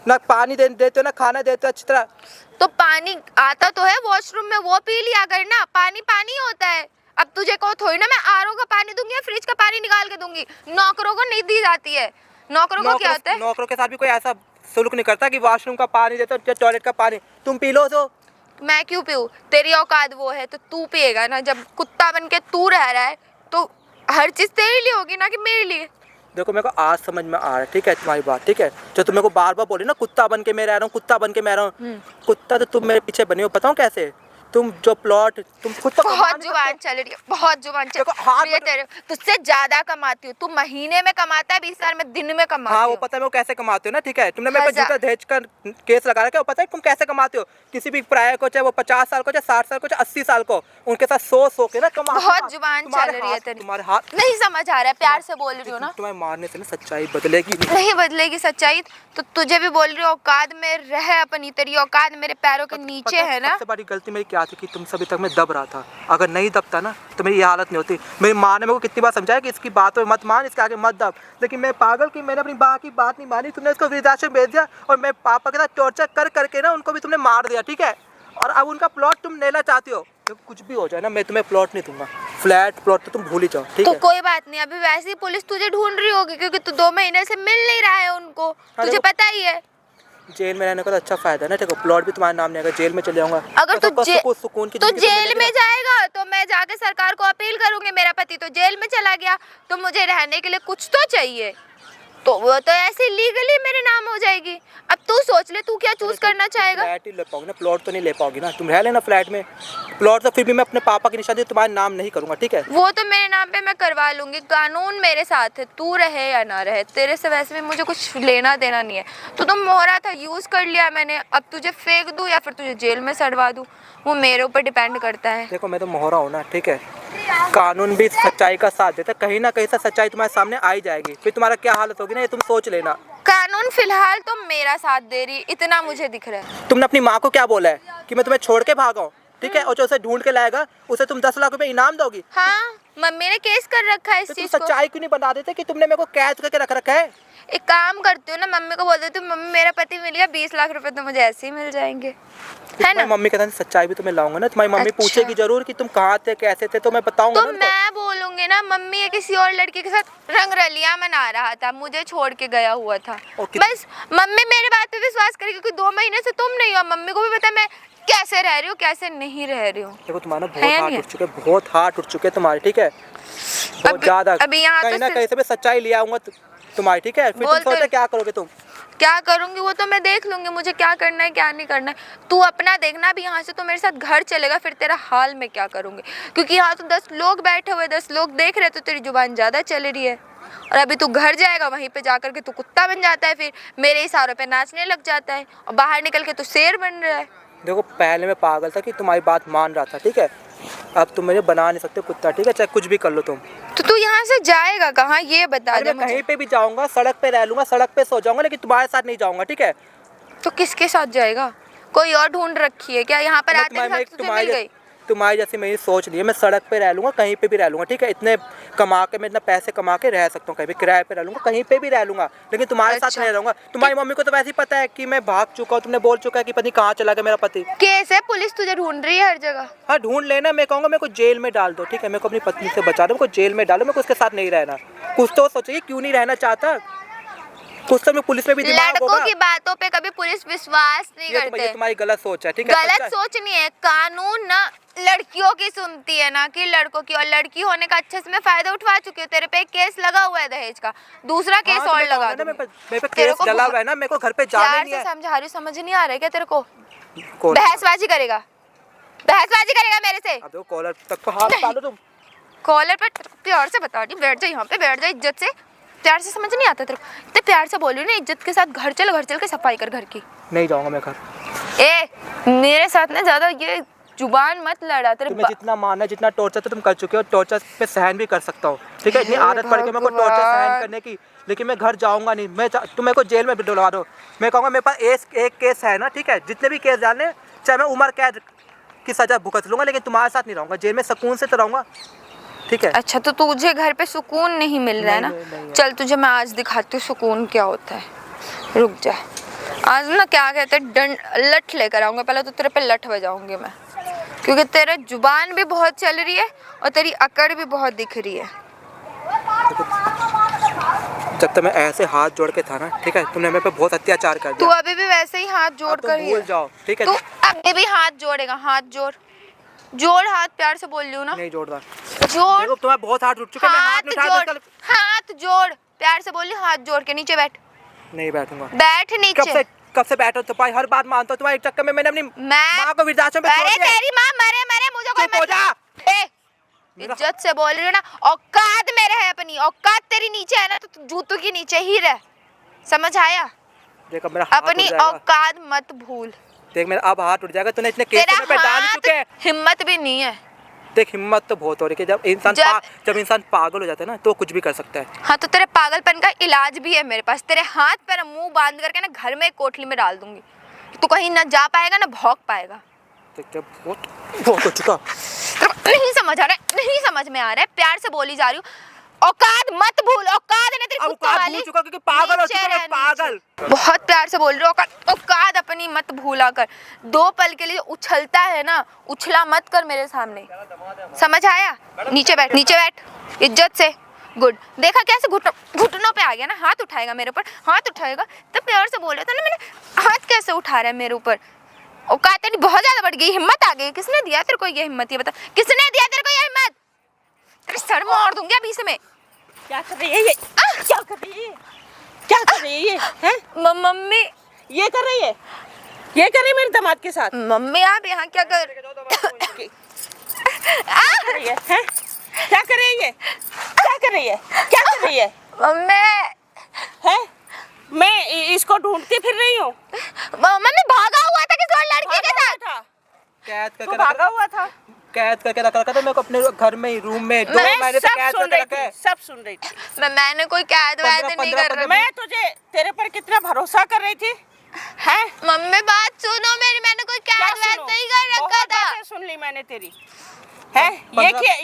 ना। पानी देते हो ना, खाना देते हो अच्छी तरह। तो पानी आता तो है वॉशरूम में, वो पी लिया कर ना। पानी पानी होता है। अब तुझे को थोड़ी ना मैं आरओ का पानी दूंगी या फ्रिज का पानी निकाल के दूंगी। नौकरों को नहीं दी जाती है। नौकरों को क्या होता है? नौकरों के साथ भी कोई ऐसा सलूक नहीं करता कि वॉशरूम का पानी देते हो, टॉयलेट का पानी तुम पी लो। तो मैं क्यों पीऊँ? तेरी औकात वो है तो तू पिएगा ना। जब कुत्ता बन के तू रह रहा है तो हर चीज तेरे लिए होगी ना कि मेरे लिए। देखो मेरे को आज समझ में आ रहा है, ठीक है तुम्हारी बात, ठीक है। जो तुम मेरे को बार बार बोली ना, कुत्ता बन के मैं रह रहा हूँ, कुत्ता बन के मैं रह रहा हूँ। कुत्ता तो तुम मेरे पीछे बने हो, बताओ कैसे। तुम जो प्लॉट, तुम खुद तो बहुत जुबान चल रही है, बहुत जुबान चल रही है तेरे। तुझसे ज्यादा कमाती हूँ। तू महीने में कमाता है, 20,000 में दिन में कमाती हाँ हूँ। वो पता है मैं कैसे कमाते हो ना, ठीक है। तुमने मेरे पे झूठा दहेज का केस लगा रखा है, वो पता है तुम कैसे कमाते हो। किसी भी पराया को, चाहे वो 50 साल को, चाहे 60 साल को, चाहे 80 साल को, उनके साथ 100 के ना कमा। बहुत जुबान चल रही है तेरी। तुम्हारे हाथ नहीं समझ आ रहा है, प्यार से बोल रही हो ना। तुम्हें मारने से ना सच्चाई बदलेगी नहीं बदलेगी सच्चाई तो तुझे भी बोल रही हूँ, औकात में रह अपनी। तेरी औकात मेरे पैरों के नीचे है ना। सबसे बड़ी गलती मेरी क्या थी कि तुम सभी तक मैं दब रहा था। अगर नहीं दबता ना तो मेरी ये हालत नहीं होती। मेरी माँ ने मेरे को कितनी बार समझाया कि इसकी बातों में मत मान, इसके आगे मत दब, लेकिन मैं पागल कि मैंने अपनी माँ की बात नहीं मानी। तुमने इसको वृद्धाश्रम भेज दिया और मैं पापा के साथ टॉर्चर कर करके ना उनको भी तुमने मार दिया, ठीक है। और अब उनका प्लॉट तुम लेना चाहती हो। तो कुछ भी हो जाए ना, मैं तुम्हें प्लॉट नहीं दूंगा। फ्लैट प्लॉट तो तुम भूल ही जाओ, ठीक तो है। कोई बात नहीं, अभी वैसे ही पुलिस तुझे ढूंढ रही होगी क्योंकि तू 2 महीने से मिल नहीं रहा है उनको, तुझे पता ही है। जेल में रहने का तो अच्छा फायदा है ना, देखो प्लॉट भी तुम्हारे नाम नहीं आएगा, जेल में चले जाऊंगा। अगर तू सुकून की तो जिंदगी जेल में जाएगा तो मैं जाके सरकार को अपील करूंगी। मेरा पति तो जेल में चला गया, तो मुझे रहने के लिए कुछ तो चाहिए। तो वो तो ऐसे लीगली मेरे नाम हो जाएगी। अब तू सोच ले, तू क्या चूज करना चाहेगा? फ्लैट ही ले पाओगे ना, प्लॉट तो नहीं ले पाओगी ना। तुम रह लेना फ्लैट में, प्लॉट तो फिर भी मैं अपने पापा की निशानी तुम्हारे नाम नहीं करूंगा, ठीक है। वो तो मेरे नाम पे मैं करवा लूंगी, कानून मेरे साथ है। तू रहे या ना रहे, तेरे से वैसे भी मुझे कुछ लेना देना नहीं है। तो तुम मोहरा था, यूज कर लिया मैंने, अब तुझे फेंक दूं या फिर तुझे जेल में सड़वा दूं, वो मेरे ऊपर डिपेंड करता है। देखो मैं तो मोहरा हूँ ना, ठीक है। कानून भी सच्चाई का साथ देता है, कहीं ना कहीं से सच्चाई तुम्हारे सामने आई जाएगी। फिर तुम्हारा क्या हालत होगी ना, ये तुम सोच लेना। कानून फिलहाल तो मेरा साथ दे रही, इतना मुझे दिख रहा है। तुमने अपनी माँ को क्या बोला है कि मैं तुम्हें छोड़ के भागा, ठीक है। और जो उसे ढूंढ के लाएगा उसे तुम 10 लाख रुपए इनाम दोगी। हाँ, मम्मी ने केस कर रखा है इस तो तुम चीज को। सच्चाई क्यों नहीं बता देते कि तुमने मेरे को कैद करके रख रखा है। एक काम करती हूँ ना, मम्मी को बोल देती हूँ, मम्मी मेरा पति मिल गया, 20 लाख रुपए तो मुझे ऐसे ही मिल जाएंगे, है ना। मम्मी के साथ सच्चाई भी तुम्हें लाऊंगा ना। तुम्हारी मम्मी अच्छा। पूछेगी जरूर कि तुम कहाँ थे, कैसे थे, तो मैं बताऊंगा तो ना। मैं बोलूंगी ना, मम्मी ये किसी और लड़के के साथ रंगरलियां मना रहा था, मुझे छोड़ के गया हुआ था। बस मम्मी मेरी बात पे विश्वास करेगी क्योंकि 2 महीने से तुम नहीं हो। मम्मी को भी पता है मैं कैसे रह रही हूँ, कैसे नहीं रह रही हूँ। देखो तुम्हारा बहुत हाथ उठ चुके, बहुत हाथ उठ चुके तुम्हारे, ठीक है। बहुत ज्यादा। अभी यहाँ कहीं ना कहीं से मैं सच्चाई ले आऊंगा तुम्हारी, ठीक है। फिर तुम सोचो क्या करोगे तुम। क्या करूंगी वो तो मैं देख लूंगी, मुझे क्या करना है क्या नहीं करना है। तू अपना देखना, भी यहाँ से तो मेरे साथ घर चलेगा, फिर तेरा हाल मैं क्या करूंगी, क्योंकि यहाँ तो 10 लोग बैठे हुए, 10 लोग देख रहे, तो तेरी जुबान ज़्यादा चल रही है। और अभी तू घर जाएगा, वहीं पे जाकर के तू कुत्ता बन जाता है, फिर मेरे इशारों पे नाचने लग जाता है, और बाहर निकल के तू शेर बन रहा है। देखो पहले मैं पागल था कि तुम्हारी बात मान रहा था, ठीक है, अब तुम मुझे बना नहीं सकते कुत्ता, ठीक है, चाहे कुछ भी कर लो तुम। तो तू यहाँ से जाएगा कहाँ ये बता दे मैं मुझे। कहीं पे भी जाऊंगा, सड़क पे रह लूंगा, सड़क पे सो जाऊंगा, लेकिन तुम्हारे साथ नहीं जाऊंगा, ठीक है। तो किसके साथ जाएगा? कोई और ढूंढ रखी है क्या? यहाँ पर आते ही तुझे मिल गई? तुम्हारी जैसी मेरी सोच नहीं है, मैं सड़क पे रह लूंगा, कहीं पे भी रह लूंगा, ठीक है, इतने कमा के मैं इतना पैसे कमा के रह सकता हूँ, कहीं भी किराए पे रह लूंगा, कहीं पे भी रह लूंगा, लेकिन तुम्हारे साथ नहीं रहूंगा। तुम्हारी मम्मी को तो वैसे ही पता है कि मैं भाग चुका हूँ, तुमने बोल चुका है कि पता नहीं कहाँ चला गया मेरा पति। केस है, पुलिस तुझे ढूंढ रही है हर जगह। हाँ ढूंढ लेना, मैं कहूँगा मेरे को जेल में डाल दो, ठीक है, मेरे को अपनी पत्नी से बचा दो, मेरे को जेल में डालो, मेरे को उसके साथ नहीं रहना। कुछ तो सोचिए क्यों नहीं रहना चाहता, कुछ तो मैं पुलिस में भी दिमाग होगा। लड़कों की बातों पे कभी पुलिस विश्वास नहीं करते। ये तुम्हारी गलत सोच है, ठीक है। गलत सोच नहीं है, कानून ना लड़कियों की सुनती है ना कि लड़कों की, और लड़की होने का अच्छे से मैं फायदा उठवा चुकी हूँ। तेरे पे एक केस लगा हुआ है दहेज का, दूसरा केस और लगा दूंगी। मेरे पे केस डला हुआ है ना, मेरे को घर पे जाना नहीं है। समझा रही, समझ नहीं आ रहा है क्या तेरे को? बहसबाजी करेगा, बहसबाजी करेगा मेरे से? अब देखो कॉलर तक को हाथ डालो तुम। कॉलर पर प्यार से बता रही, बैठ जा यहाँ पे, बैठ जा इज्जत से। प्यार से समझ नहीं आता तेरे को? इतने प्यार से बोल रही हूँ ना, इज्जत के साथ घर चल के सफाई कर घर की। नहीं जाऊंगा मैं घर। ए मेरे साथ ना ज्यादा ये जुबान मत लड़ा। तेरे तुम्हें जितना मानना है, जितना टॉर्चर तो तुम कर चुके हो, टॉर्चर पे सहन भी कर सकता हूँ, ठीक है, इतनी आदत पड़ गई मेरे को टॉर्चर सहन करने की, लेकिन मैं घर जाऊंगा नहीं। मैं तुम मेरे को जेल में डलवा दो, मैं कहूँगा मेरे पास एक केस है ना, ठीक है, जितने भी केस डालने, चाहे मैं उम्र कैद की सजा भुगत लूँगा, लेकिन तुम्हारे साथ नहीं रहूँगा, जेल में सुकून से तो रहूँगा, ठीक है। अच्छा तो तुझे घर पे सुकून नहीं मिल रहा है ना? चल तुझे मैं आज दिखाती हूँ सुकून क्या होता है। रुक जा, आज ना क्या कहते हैं, डंड लठ लेकर आऊँगा, पहले तो तेरे पे लठ बजाऊंगी मैं, क्योंकि तेरा जुबान भी बहुत चल रही है और तेरी अकड़ भी बहुत दिख रही है। जब तक मैं ऐसे हाथ जोड़ के था ना, ठीक है, तुमने मेरे पे बहुत अत्याचार कर तू दिया। अभी भी वैसे ही हाथ जोड़ कर ही भूल जाओ, ठीक है। तू अभी भी हाथ जोड़ेगा? हाथ जोड़ हाथ, प्यार से बोल रही हूँ ना। नहीं जोड़ रहा, जोड़। देखो तुम्हारे बहुत हाथ उठ चुके हैं, मैं हाथ नहीं उठा सकता। हाथ जोड़, प्यार से बोल रही हूँ, हाथ जोड़ के नीचे बैठ। नहीं बैठूंगा। बैठ नीचे। कब से बैठो, तुम्हारी हर बात मानता हूँ, तुम्हारे चक्कर में मैंने अपनी माँ को वृद्धाश्रम में छोड़ दिया। तेरी माँ मरे मुझे कोई मतलब। इज्जत से बोल रही हो ना, औकात में रह अपनी, औकात तेरी नीचे है ना, तो जूतों के नीचे ही रह, समझ आया? देखो मेरा हाथ अपनी औकात मत भूल। देख मेरा अब हाथ उठ जाएगा, तूने इतने केस में डाल चुके हैं। हिम्मत भी नहीं है। देख हिम्मत तो बहुत हो रही है, जब इंसान पागल हो जाता है ना, तो कुछ भी कर सकता है। हाँ तो तेरे पागलपन का इलाज भी है मेरे पास। तेरे हाथ पर मुंह बांध करके ना घर में कोठली में डाल दूंगी, तू कहीं ना जा पाएगा ना भौंक पाएगा। बहुत हो चुका। नहीं समझ आ रहा है, नहीं समझ में आ रहा है, प्यार से बोली जा रही हूँ। औकात मत भूल, औकात है ना तेरी कुत्ते वाली। चुका क्योंकि पागल हो चुका मैं, पागल। बहुत प्यार से बोल रही हूँ, औकात अपनी मत भूला कर। 2 पल के लिए उछलता है ना, उछला मत कर मेरे सामने, समझ आया? नीचे बैठ, नीचे बैठ इज्जत से। गुड, देखा कैसे घुटनों पे आ गया ना, हाथ उठाएगा मेरे ऊपर, हाथ उठाएगा। तो प्यार से बोल रहा था ना, मैंने हाथ कैसे उठा रहा है मेरे ऊपर? औकात तेरी बहुत ज्यादा बढ़ गई, हिम्मत आ गई। किसने दिया तेरे को ये हिम्मत, ये बता, किसने दिया तेरे को ये हिम्मत? तेरे सर मार दूंगी अभी से मैं। क्या कर रही है ये? क्या कर रही है? क्या कर रही है ये? हैं? मम्मी ये कर रही है, ये कर रही है मेरे दामाद के साथ। मम्मी आप यहाँ क्या कर रही है? हैं? क्या कर रही है? क्या कर रही है? क्या कर रही है? मम्मी हैं? मैं इसको ढूंढती फिर रही हूँ। मम्मी भागा हुआ था किसी और लड़की के साथ। कैद करके भागा हुआ था, कैद करके रखा था मेरे को अपने घर में ही, रूम में 2 महीने तक कैद करके रखा है। सब सुन रही थी। मैंने कोई कैद वैद नहीं कर रही। मैं तुझे तेरे पर कितना भरोसा कर रही थी, हैं? मम्मी बात सुनो मेरी, मैंने कोई कैद वैद नहीं कर रखा था। सुन ली मैंने तेरी, है?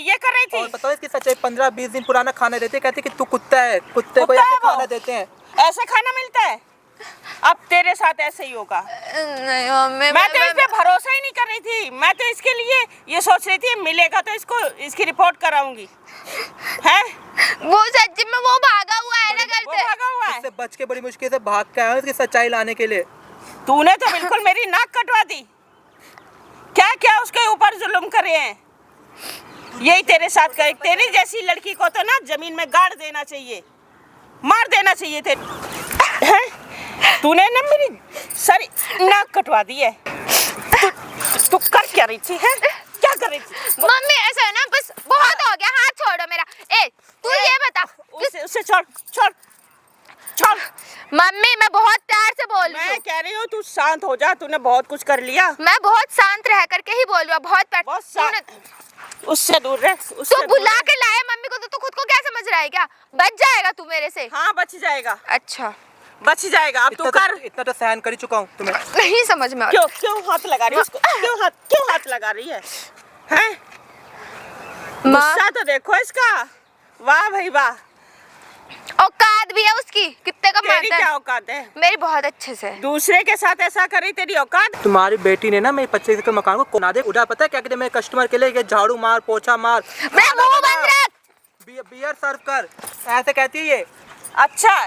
ये कर रही थी। और बताओ इसकी सच्चाई, 15-20 दिन पुराना खाना देते, कहते कि तू कुत्ता है, कुत्ते को ऐसे खाना देते हैं। ऐसा खाना मिलता है? अब तेरे साथ ऐसे ही होगा। नहीं मम्मी, मैं तो इस पे भरोसा ही नहीं कर रही थी। मैं तो इसके लिए ये सोच रही थी, मिलेगा तो इसकी रिपोर्ट कराऊंगी, हैं? वो सच्ची में वो भागा हुआ है ना घर से। भागा हुआ है, इससे बच के बड़ी मुश्किल से भाग के आया इसकी सच्चाई लाने के लिए। तूने तो बिल्कुल मेरी नाक कटवा दी। क्या क्या उसके ऊपर जुल्म करे हैं, यही तेरे साथ करे। तेरी जैसी लड़की को तो ना जमीन में गाड़ देना चाहिए, मार देना चाहिए। तेरे तूने ना मेरी सारी नाक कटवा दी है। तू कर क्या रही थी है? क्या कर रही थी? मम्मी ऐसा है ना, बस बहुत हो गया, हाथ छोड़ो मेरा। ए तू ये बता, उसे छोड़ छोड़ छोड़। मम्मी मैं बहुत प्यार से बोल रही मैं हूँ। कह रही हूँ तू शांत हो जा, तूने बहुत कुछ कर लिया। मैं बहुत शांत रह करके ही बोल रही हूँ, बहुत प्यार। बहुत उससे दूर रह। तू बुला के लाया मम्मी को, तो तू खुद को क्या समझ रहा है क्या? बच जाएगा तू मेरे से? हाँ बच जाएगा, अच्छा बच जाएगा। अब तू कर। इतना तो सहन कर ही चुका हूँ तुम्हें। नहीं समझ में आ क्यों क्यों हाथ लगा रही है उसको? क्यों हाथ लगा रही है? हैं? माँ गुस्सा तो देखो इसका। वाह भाई वाह। औकात भी है उसकी, कितने का तेरी मारता क्या है? औकात है? मेरी बहुत अच्छे से। दूसरे के साथ ऐसा करी तेरी औकात? तुम्हारी बेटी ने ना मेरे 25 एकड़ मकान को कोना दे उड़ा। पता है क्या कहते? मेरे कस्टमर के लिए ये झाड़ू मार, पोछा मार, मैं मुंह बंद रख। बियर सर्व कर, ऐसे कहती है ये। अच्छा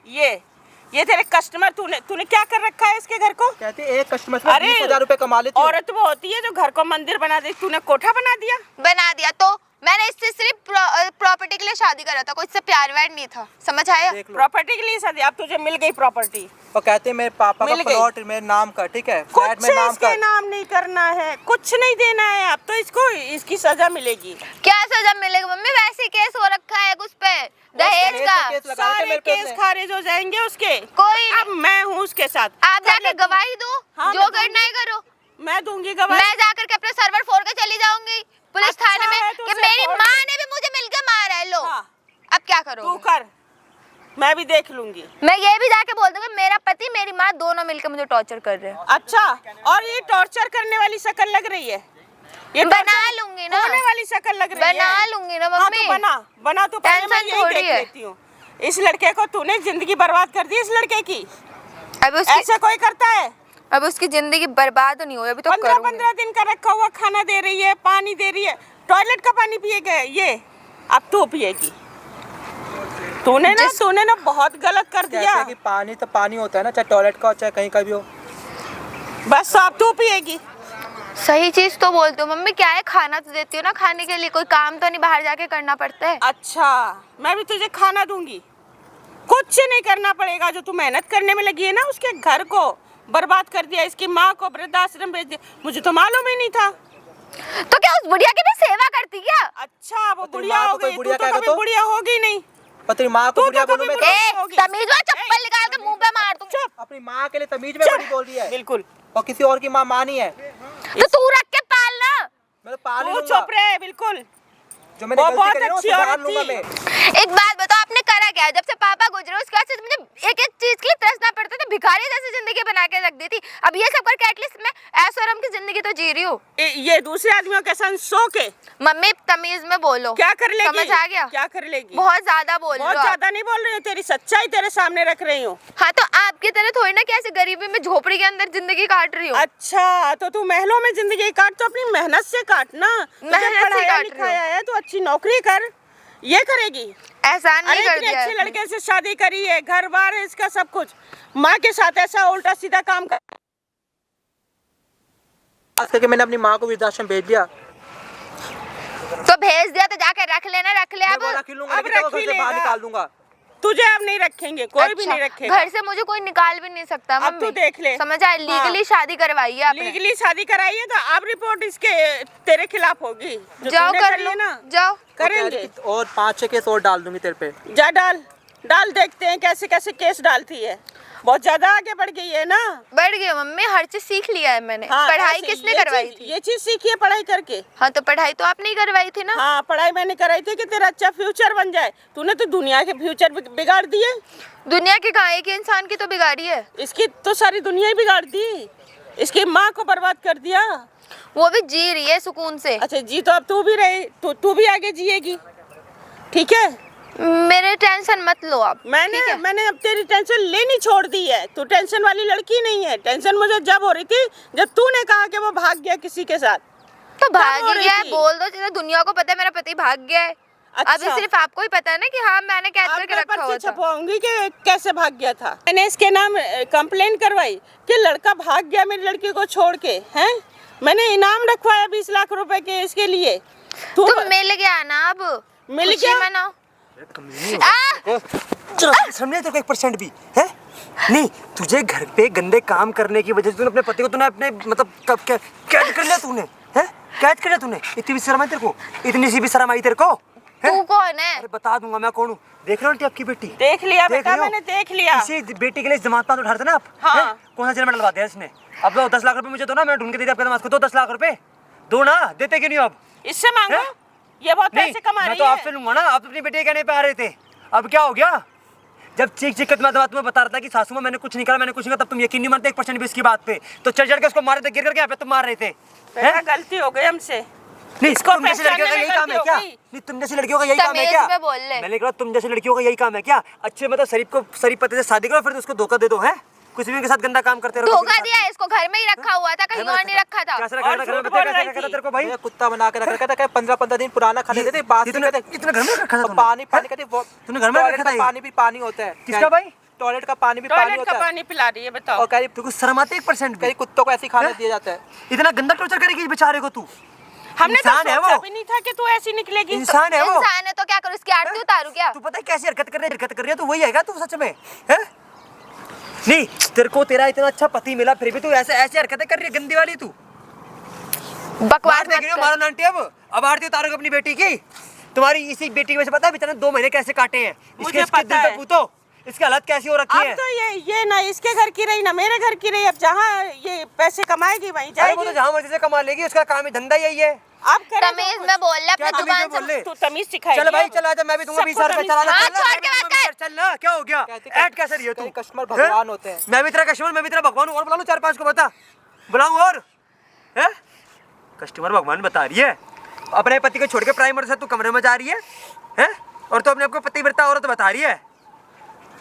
ये तेरे कस्टमर, तूने क्या कर रखा है इसके घर को? कहती है एक कस्टमर से 20,000 रुपए कमा लेती है। औरत वो होती है जो घर को मंदिर बना दे, तूने कोठा बना दिया। बना दिया तो मैंने इससे सिर्फ प्रॉपर्टी के लिए शादी करा था, कोई इससे प्यार व्यार नहीं था, समझ आया? देख लो। प्रॉपर्टी के लिए शादी, अब तुझे मिल गई प्रॉपर्टी। और कहते हैं मेरे पापा का मिल गई। प्लॉट मेरे नाम का, ठीक है, फ्लैट कुछ में नाम इसके का। नाम नहीं करना है, कुछ नहीं देना है। अब तो इसको इसकी सजा मिलेगी। क्या सजा मिलेगा मम्मी? वैसे केस हो रखा है उस पे, दहेज का। केस लगा रखे सारे मेरे पे केस उसने। खारिज हो जाएंगे उसके। कोई अब मैं हूँ उसके साथ। आप जाके गवाही दो, हाँ, जो मैं करना है करो। मैं दूंगी गवाही। मैं जाकर के अपने सर्वर फोड़ के चली जाऊंगी पुलिस अच्छा थाने है, में तू कि उसे मेरी फोड़ माँ दे। ने भी मुझे मिलकर मारा है। लो हाँ। अब क्या तू करोगे? कर, मैं भी देख लूंगी। मैं ये भी जाके बोल दूंगी मेरा पति मेरी माँ दोनों मिलकर मुझे टॉर्चर कर रहे हैं। अच्छा, और ये टॉर्चर करने वाली शक्ल लग रही है? ये बना torture लूंगी ना। होने वाली शक्ल लग रही है। बना लूंगी ना हाँ, मम्मी। तो बना तो पहले मैं टेंशन यही थोड़ी देख है। लेती हूँ। इस लड़के को तूने जिंदगी बर्बाद कर दी, इस लड़के की। अब उसकी ऐसा कोई करता है? अब उसकी जिंदगी बर्बाद तो नहीं हुई, अभी तो 15 दिन का रखा हुआ खाना दे रही है, पानी दे रही है, टॉयलेट का पानी पिएगा ये। अब तू पिएगी। तूने ना बहुत गलत कर कहते दिया। हैं कि पानी तो पानी होता है ना, चाहे टॉयलेट का हो चाहे कहीं का भी हो। बस अब तू पिएगी। सही चीज तो बोलती हूँ मम्मी। क्या है, खाना तो देती हो ना खाने के लिए, कोई काम तो नहीं बाहर जाके करना पड़ता है। अच्छा, मैं भी तुझे खाना दूंगी, कुछ नहीं करना पड़ेगा। जो तू मेहनत करने में लगी है ना, उसके घर को बर्बाद कर दिया, इसकी माँ को वृद्धाश्रम भेज दिया। मुझे तो मालूम ही नहीं था। तो क्या उस बुढ़िया की भी सेवा करती क्या? अच्छा, वो तेरी बुढ़िया माँ हो को कोई गई, तू बुढ़िया तो कहेगा कभी तो? बुढ़िया होगी नहीं। और तेरी माँ को तू तो बुढ़िया बोलूं कभी मैं? ए, होगी। तमीज में चप्पल निकाल के मुंह पे मार दूं। चुप। अपनी माँ के लिए तमीज में बड़ी बोल रही है। बिल्कुल। और किसी और की माँ नहीं है। तो तू रख के पालना। मैं तो पाल ही तू लूंगा। चुप रहे, बिल्कुल। जो मैंने वो गलती बहुत करी ना, वो अच्छी सुधार औरत लूंगा थी। मैं। एक बात बताओ, आपने करा क्या? जब से पापा गुजरे उसके बाद से मुझे एक एक चीज के लिए तरसना पड़ता था, भिखारी जैसी जिंदगी बना के रख दी थी। अब ये सब करके एटलीस्ट मैं ऐश्वर्यम की जिंदगी तो जी रही हूँ। ये दूसरे आदमियों के संग सो के मम्मी तमीज में बोलो। क्या कर लेगी? समझ आ गया? क्या कर लेगी? बहुत ज्यादा बोल रही बहुत हो आप। ज्यादा नहीं बोल रही हूँ, तेरी सच्चाई तेरे सामने रख रही हूँ। हाँ तो आपकी तरह थोड़ी ना कि ऐसे गरीबी में झोपड़ी के अंदर जिंदगी काट रही हूँ। अच्छा, तो तू महलों में जिंदगी काट, तो अपनी मेहनत से काट ना। तुझे मेहनत से पढ़ाया काट रही लिखाया है, तो अच्छी नौकरी कर। ये करेगी? एहसान अरे नहीं कर इतने दिया अच्छे है। लड़के से शादी करी है, घर बार है इसका सब कुछ, माँ के साथ ऐसा उल्टा सीधा काम कर। आज करके मैंने अपनी माँ को वृद्धाश्रम भेज दिया। तो भेज दिया तो जाके रख लेना, रख ले। मैं अब वो रख ही लूंगा, अब लेकिन रख घर ही से बाहर लेगा। निकाल दूंगा। तुझे अब नहीं रखेंगे, कोई भी नहीं रखेगा। घर से मुझे कोई निकाल भी नहीं सकता अब मम्मी। तू देख ले। समझ आया? लीगली शादी करवाई है आपने। लीगली शादी कराई है, तो अब रिपोर्ट इसके तेरे खिलाफ होगी। जो जाओ तूने कर करी लो है ना, जाओ। करेंगे। और 5-6 केस और डाल दूंगी तेरे पे। जा डाल देखते हैं कैसे कैसे केस डालती है। बहुत ज्यादा आगे बढ़ गई है ना। बढ़ गई मम्मी, हर चीज सीख लिया है मैंने। हाँ, पढ़ाई ऐसे किसने ये करवाई चीज- थी? ये चीज सीखी है पढ़ाई करके। हाँ तो पढ़ाई तो आपने ही करवाई थी ना। हाँ, पढ़ाई मैंने कराई थी कि तेरा अच्छा फ्यूचर बन जाए। तूने तो दुनिया के फ्यूचर बिगाड़ दिए। दुनिया के कहाँ, एक ही इंसान की तो बिगाड़ी है। इसकी तो सारी दुनिया ही बिगाड़ दी। इसकी माँ को बर्बाद कर दिया। वो भी जी रही है सुकून से। अच्छा जी, तो अब तू भी रही, तू भी आगे जिएगी, ठीक है? मेरे टेंशन मत लो आप। ठीक है? मैंने अब तेरी टेंशन लेनी छोड़ दी है। तू टेंशन वाली लड़की नहीं है। टेंशन मुझे जब हो रही थी जब तूने कहा कि वो भाग गया किसी के साथ। तो हो भाग ही रही गया है, थी? बोल दो, चलो दुनिया को पता है मेरा पति भाग गया है। अच्छा। अभी सिर्फ आपको ही पता है ना कि हाँ मैंने कैद अब करके मैं रखा हुआ पर्ची था। छपवाऊंगी कि कैसे भाग गया था। मैंने इसके नाम कंप्लेन करवाई कि लड़का भाग गया मेरी लड़की को छोड़ के। हैं, मैंने इनाम रखवाया 20 लाख रुपए के इसके लिए। तुम मिल गया ना, अब मिल खुशी गया? मनाओ। चलो सामने तो 1% भी है। नहीं, तुझे घर पे गंदे काम करने की वजह से तूने अपने पति को तूने अपने मतलब कब कैद कर लिया तूने, हैं? कैद कर लिया तूने? इतनी भी शर्म आई तेरे को? इतनी सी भी शर्म आई तेरे को? तू कौन है? अरे बता दूंगा मैं कौन हूँ। देख रहे हो आंटी आपकी बेटी? देख लिया देख बेटा, रहे हो? मैंने देख लिया। इसी बेटी के लिए जमानत पास उठा रहे थे ना आप? हाँ। हैं? कौन सा जेल में डलवा दिया इसने? अब तो 10 लाख रुपए मुझे दो ना, मैं ढूंढ के दे दिया आपके दामाद को। तो 10 लाख रुपए दो ना, देते क्यों नहीं अब? इससे मांगो, हैं? ये बहुत नहीं, पैसे कमा मैं रही तो है। आपसे लूंगा ना। आप अपनी बेटी के कहने पे आ रहे थे, अब क्या हो गया? जब चीख चीख के तुम्हें बता रहा था कि सासू माँ मैंने कुछ नहीं करा, मैंने कुछ नहीं करा, तब तुम यकीन नहीं मानते 1% भी इसकी बात पे। तो चढ़ चढ़ के उसको मारे थे, गिर करके यहाँ पे तुम मार रहे थे। बेटा गलती हो गई हमसे। नहीं, इसको तुम जैसी लड़कियों का यही काम है क्या? नहीं, तुम जैसी लड़कियों का यही काम है क्या? तमीज में बोल ले। मैंने कहा तुम जैसी लड़कियों का यही काम है क्या? अच्छे मतलब शरीफ पति से शादी करो, फिर उसको धोखा दे दो, हैं? कुछ भी के साथ गंदा काम करते रहो। धोखा दिया है इसको, घर में ही रखा हुआ था, कहीं और नहीं रखा था। कैसे रखा था? घर में बता, कैसे रखा था तेरे को भाई? भैया कुत्ता बना के रखा था, 15-15 दिन पुराना खाने देते, बात इतना घर में रखा था तूने? पानी कहते तूने घर में रखा था? पानी भी पानी होता है। किसका भाई? टॉयलेट का पानी भी पानी टॉयलेट होता का है। पानी पिला रही है, बताओ। और कह रही तुमको शर्म आती है 1% भी? कहीं कुत्तों को ऐसे खाना दिया जाता है। इतना गंदा टॉर्चर करेगी बेचारे को तू? हमने तो इंसान है सोचा वो। भी नहीं था कि तू ऐसी निकलेगी। इंसान है वो। इंसान है तो क्या करूँ, इसकी आरती उतारू क्या? तू पता है कैसी हरकत कर रही है? तू वही है क्या तू सच में? हैं? नहीं, तेरे को तेरा इतना अच्छा पति मिला, फिर भी तू ऐसे हरकतें कर रही है गंदी वाली। तू बकवास देख रही हो मारो आंटी? अब आरती उतारोगे अपनी बेटी की? तुम्हारी इसी बेटी की वजह से पता है बेचारे 2 महीने कैसे काटे हैं? मुझे इसके पता दिल पे है। पूछो, इसकी हालत कैसी हो रखी है? अब तो ये ना इसके घर की रही ना मेरे घर की रही। अब जहाँ ये पैसे कमाएगी वहीं अरे वो तो जाएगी। जहाँ मर्जी से कमा लेगी, उसका काम ही धंधा यही है। आप करे तमीज में बोल ले, अपने क्या तमीज जुबान में बोल से। ले? तू तमीज सिखाएगी। चल भाई चल आजा, मैं भी दूंगा 20,000 रुपए। चला हाँ, छोड़ के मत कर। चल ना, क्या हो गया? ऐड कैसे रही है तू? कस्टमर भगवान होते हैं। मैं भी तेरा कस्टमर, मैं भी तेरा भगवान हूँ। और बुला लो 4-5 को, बता बुलाऊं और? हैं? कस्टमर भगवान बता रही है, अपने पति को छोड़ के प्राइमर से तू कमरे में जा रही है, हैं? और तो अपने आपको पति बता औरत बता रही है।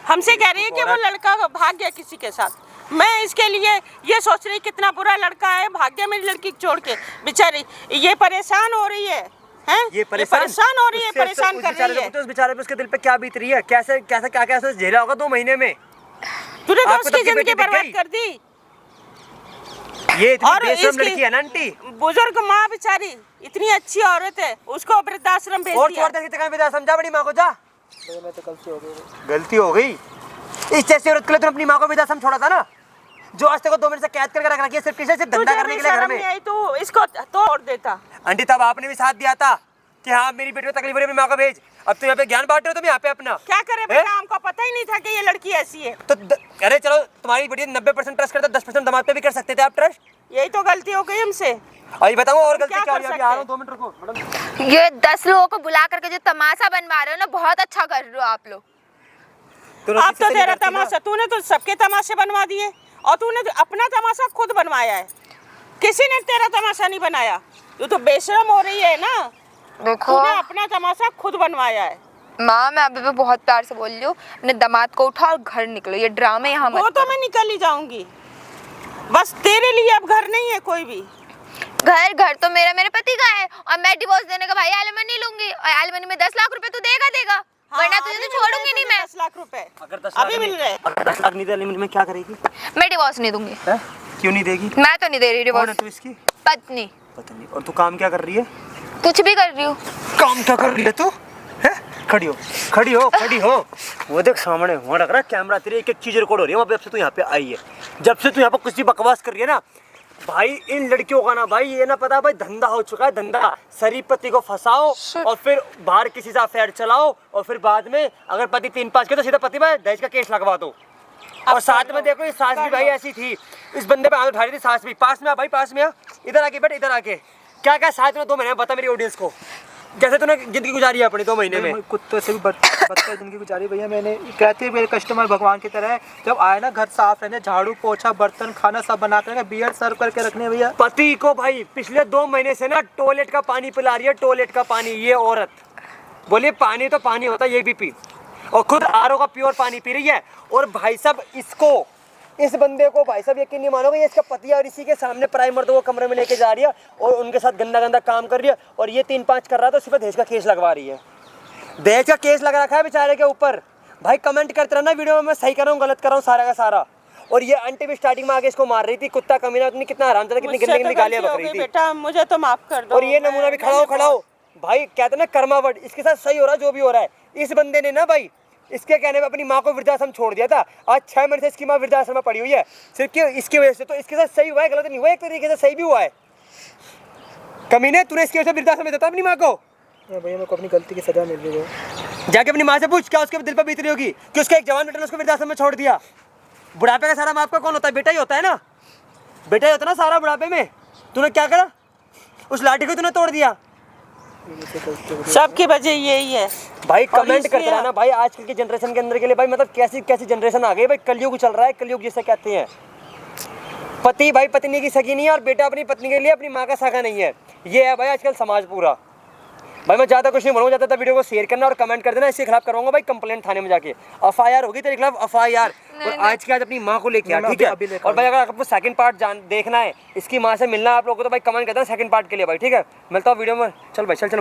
हमसे कह रही है कि वो लड़का भाग गया किसी के साथ। मैं इसके लिए ये सोच रही कितना बुरा लड़का है, भाग गया मेरी लड़की छोड़ के। बेचारी ये परेशान हो रही है, हैं? ये परेशान हो रही है, परेशान कर रही है। उस बेचारे पे उसके दिल पे क्या बीत रही है? कैसे कैसे क्या झेला होगा 2 महीने में? तूने तो आपको उसकी तब की बेटी जिंदगी दिख बर्बाद गई? कर दी। ये इतनी और बेशरम इसकी लड़की है ना आंटी? बुजुर्ग माँ बेचारी इतनी अच्छी औरत है, उसको वृद्धाश्रम भेज और दिया। छोड़ दे, कहीं भी समझा बड़ी माँ को, जा। मैं तो गलती हो गई। गलती हो गई? इस जैसी औरत के लिए तूने अपनी माँ को वृद्धाश्रम छोड़ा था ना, जो आज तक 2 महीने से कैद करके रख रखी है, सिर्फ धंधा तुझे करने भी के लिए घर शर्म में। नहीं आई, तू इसको तोड़ देता। आंटी तब आपने भी साथ दिया था कि हाँ मेरी बेटी को तकलीफ हो रही है, अपनी माँ को भेज। अब तो यहाँ पे ज्ञान बांट रहे हो तुम यहाँ पे अपना। क्या करे बेटा, हमको पता ही नहीं था कि ये लड़की ऐसी है। तो अरे चलो, तुम्हारी बेटी 90% ट्रस्ट करते, 10% दामाद पे भी कर सकते थे आप ट्रस्ट। यही तो गलती हो गई हमसे। अभी बताओ और गलती क्या क्या कर हुई? अभी सकते आ रहा हूँ, 2 मिनट रुको मैडम। ये 10 लोगों को बुला करके जो तमाशा बनवा रहे हो ना, बहुत अच्छा कर रहे हो आप लोग। अब तो तेरा तमाशा, तूने तो सबके तमाशे बनवा दिए और तूने तो अपना तमाशा खुद बनवाया है। किसी ने तेरा तमाशा नहीं बनाया। तू तो बेशरम हो रही है ना, देखो तूने अपना तमाशा खुद बनवाया है। माँ, मैं अभी भी बहुत प्यार से बोल रही हूँ, अपने दामाद को उठा और घर निकलो। ये ड्रामे यहाँ मत वो तो मैं निकल ही जाऊंगी, बस तेरे लिए अब घर नहीं है कोई भी। घर तो मेरे पति का है, और मैं डिवोर्स देने का भाई एलिमनी लूंगी, और एलिमनी में 10 लाख रुपए तू देगा, वरना तुझे तो छोड़ूंगी नहीं मैं। 10 लाख रुपए अगर 10 अभी मिल रहे। अगर 10 लाख नहीं दे में क्या करेगी? मैं डिवोर्स नहीं दूंगी। क्यों नहीं देगी? मैं तो नहीं दे रही कौन है डिवोर्स। तू इसकी पत्नी। पता नहीं। और तू काम क्या कर रही है? कुछ भी कर रही हूँ। काम क्या कर रही है तू? खड़ी हो। वो देख सामने वहाँ लग रहा है कैमरा, तेरी एक चीज रिकॉर्ड हो रही है वहाँ पे। जब से तू यहाँ पे आई है, जब से तू यहाँ पे कुछ भी बकवास कर रही है ना भाई, इन लड़कियों का ना भाई ये ना पता भाई धंधा हो चुका है, धंधा। शरीफ पति को फंसाओ और फिर बाहर किसी से अफेयर चलाओ, और फिर बाद में अगर पति 3-5 के तो सीधा पति में दहेज का केस लगवा दो। और साथ में देखो ये सास भी भाई ऐसी थी, इस बंदे पे हाथ उठा रही थी सास भी। पास में आ भाई, पास में आ, इधर आके बैठ, इधर आके। क्या साथ में 2 महीने में बता मेरी ऑडियंस को, जैसे तूने जिंदगी गुजारी है अपनी 2 महीने में। कुत्ते से भी बदतर जिंदगी गुजारी भैया मैंने। कहते हैं मेरे कस्टमर भगवान की तरह है, जब आए ना घर साफ रहने, झाड़ू पोछा बर्तन खाना सब बना कर बियर सर्व करके रखने भैया। पति को भाई पिछले 2 महीने से ना टॉयलेट का पानी पिला रही है, टॉयलेट का पानी। ये औरत बोलिए पानी तो पानी होता है, ये भी पी, और खुद आरओ का प्योर पानी पी रही है। और भाई साहब इसको, इस बंदे को भाई साहब यकीन नहीं मानोगे, ये इसका पति और इसी के सामने प्राइम मर्दों को कमरे में लेके जा रही है और उनके साथ गंदा काम कर रही है। और ये 3-5 कर रहा है तो सिर्फ दहेज का केस लगवा रही है। दहेज का केस लगा रखा है बेचारे के ऊपर। भाई कमेंट करते रहना वीडियो में, मैं सही कर रहा हूँ गलत कर रहा हूँ सारा का सारा। और ये आंटी भी स्टार्टिंग में आगे इसको मार रही थी, कुत्ता कमीना, उतनी कितना हरामजादा, कितनी गंदी गालियां बक रही थी। बेटा मुझे तो माफ कर दो। और ये नमूना भी खड़ा हो भाई, कहते ना कर्मावट, इसके साथ सही हो रहा है जो भी हो रहा है। इस बंदे ने ना भाई इसके कहने पे अपनी माँ को वृद्धाश्रम छोड़ दिया था। आज 6 महीने से इसकी माँ वृद्धाश्रम में पड़ी हुई है, सिर्फ कि इसकी वजह से। तो इसके साथ सही हुआ है, गलत नहीं हुआ, एक तरीके से सही भी हुआ है। कमीने, तूने इसकी वजह से वृद्धाश्रम में देता अपनी माँ को। भैया मेरे को अपनी गलती की सजा मिल रही है। जाके अपनी माँ से पूछ, क्या उसके दिल पर बीत रही होगी कि उसका एक जवान बेटा ने उसको वृद्धाश्रम में छोड़ दिया। बुढ़ापे का सारा बाप का कौन होता है? बेटा ही होता है ना, बेटा ही होता है ना सारा बुढ़ापे में। तूने क्या करा? उस लाठी को तूने तोड़ दिया। सबकी वजह यही है भाई और कमेंट इसलिए- करते रहना भाई, आजकल की जनरेशन के अंदर के लिए भाई, मतलब कैसी कैसी जनरेशन आ गई भाई। कलयुग चल रहा है, कलयुग जिसे कहते हैं। पति भाई पत्नी की सगी नहीं है और बेटा अपनी पत्नी के लिए अपनी माँ का सगा नहीं है। ये है भाई आजकल समाज पूरा। भाई मैं ज़्यादा कुछ नहीं बोलूँगा, ज़्यादा वीडियो को शेयर करना और कमेंट कर देना। इसके खिलाफ करवाऊंगा भाई कंप्लेंट थाने में जाके। FIR होगी तेरे खिलाफ, FIR। और आज के आज अपनी माँ को लेके आ, ठीक है। और भाई अगर आपको सेकंड पार्ट देखना है, इसकी माँ से मिलना है आप लोगों को, तो भाई कमेंट कर देना सेकंड पार्ट के लिए भाई, ठीक है। मिलता हूँ वीडियो में। चल भाई चल चल।